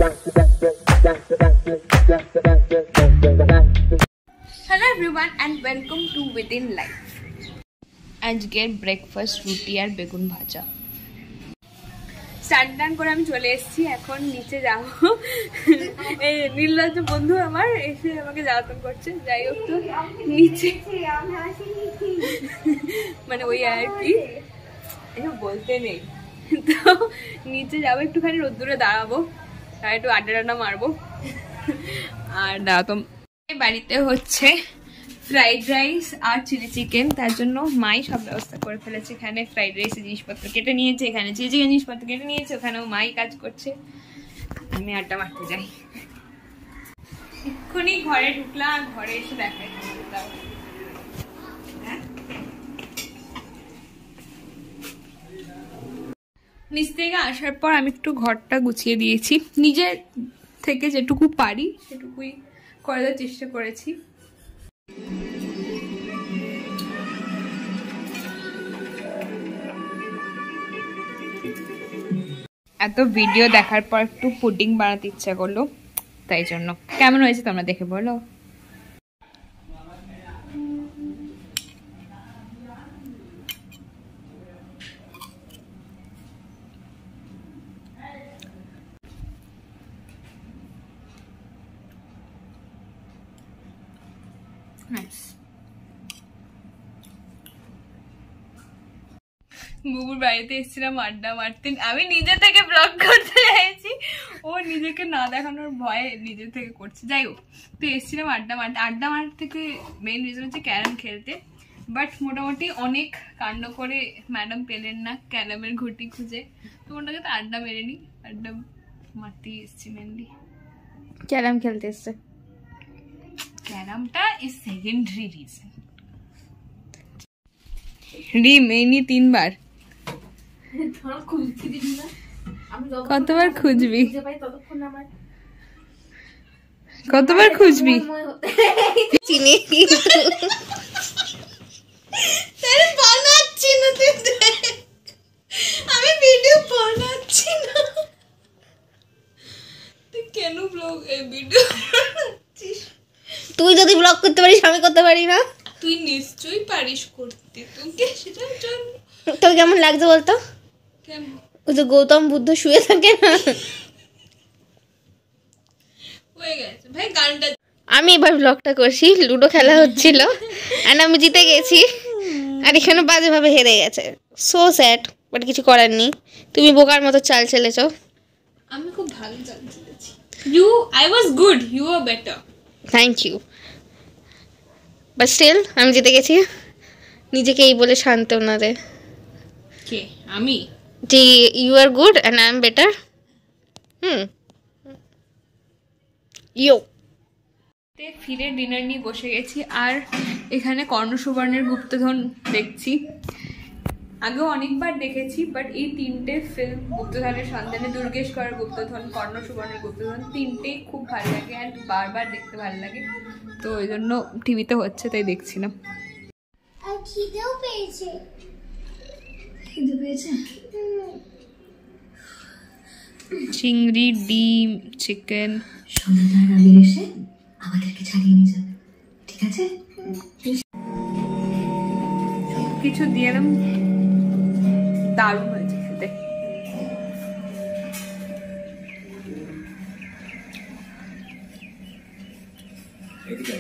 Hello everyone and welcome to Within Life. আজকের breakfast রুটি আর বেগুন ভাজা। স্নান করে আমি চলে এসেছি, এখন নিচে যাবো। এই নির্লজ্জ বন্ধু আমার এসে আমাকে জ্বালাতন করছে। যাই হোক, তো নিচে মানে ওই আর কি এসব বলতে নেই। তো নিচে যাবো, একটুখানি রোদ্দুরে দাঁড়াবো, আর একটু আড্ডা মারবো। আর দাঁড়াতাম বাড়িতে হচ্ছে ফ্রাইড রাইস আর চিলি চিকেন, তার জন্য মাই সব ব্যবস্থা করে ফেলেছে। এখানে ফ্রাইড রাইসের জিনিসপত্র কেটে নিয়েছে, এখানে চিলি চিকেন জিনিসপত্র কেটে নিয়েছে, ওখানেও মাই কাজ করছে, আমি আড্ডা মারতে যাই। এক্ষুনি ঘরে ঢুকলাম, আর ঘরে এসে দেখাই নিচ থেকে আসার পর আমি একটু ঘরটা গুছিয়ে দিয়েছি, নিজের থেকে যেটুকু পারি সেটুকুই করার চেষ্টা করেছি। এত ভিডিও দেখার পর একটু পুডিং বানাতে ইচ্ছা করলো, তাই জন্য। কেমন হয়েছে তোমরা দেখে বলো। বুবুর বাড়িতে এসেছিলাম আড্ডা মারতে, আমি নিজে থেকে ব্লগ করতে চাইছি, ও নিজেকে না দেখানোর ভয়ে নিজে থেকে করছে। যাই হোক, তো এসেছিলাম আড্ডা মারতে থেকে মেইন রিজন হচ্ছে ক্যারাম খেলতে। বাট মোটামুটি অনেক কাণ্ড করে ম্যাডাম পেলেন না ক্যারামের ঘুটি খুঁজে, তো ওটাকে তো আড্ডা মেরেনি, আড্ডা মারতেই এসছি মেনলি। ক্যারাম খেলতে এসছে, ক্যারামটা ইজ সেকেন্ডারি রিজন। মেইনই 3 বার। কতবার খুঁজবি, কতবার খুঁজবি? চিনি বানাচ্ছি না, আমি ভিডিও বানাচ্ছি না, তুই কেন ব্লগ ভিডিও বানাচ্ছিস? তুই যদি ব্লগ করতে পারিস আমি করতে পারি না? তুই নিশ্চয়ই পারিস করতে, তোকে সেটা জানি। তোর কেমন লাগছে বলতো? ওই যে গৌতম বুদ্ধ শুয়ে থাকে না, হয়ে গেছে ভাই গানটা। আমি এবার ব্লগটা করছি, লুডো খেলা হচ্ছিল আর আমি জিতে গেছি, আর এখানে বাজেভাবে হেরে গেছে। সো স্যাড, বাট কিছু করার নেই। তুমি বোকার মতো চাল চেলেছ। আমি খুব ভালো চাল চেলেছি। I was good, you were better. Thank you, but still আমি জিতে গেছি। নিজেকে এই বলে সান্ত্বনা দে। কে? আমি? যে you are good and I am better. You ফিরে ডিনার নিয়ে বসে গেছি, আর এখানে কর্ণসুবর্ণের গুপ্তধন দেখছি। আগেও অনেকবার দেখেছি, বাট এই 3টে ফিল্ম, গুপ্তধনের সন্ধানে, দুর্গেশকরের গুপ্তধন, কর্ণসুবর্ণের গুপ্তধন, 3টেই খুব ভালো লাগে অ্যান্ড বারবার দেখতে ভালো লাগে। তো ওই জন্য টিভিতে হচ্ছে তাই দেখছিলাম। আর খিদেও পেয়েছে। খিদে পেয়েছে? চিংড়ি, ডিম, চিকেন। সন্ধ্যার আগে এসে আমাদেরকে ছাড়িয়ে নিয়ে যাবে, ঠিক আছে? কিছু দিয়ে এলাম, দারুণ হয়েছে খেতে। এদিকে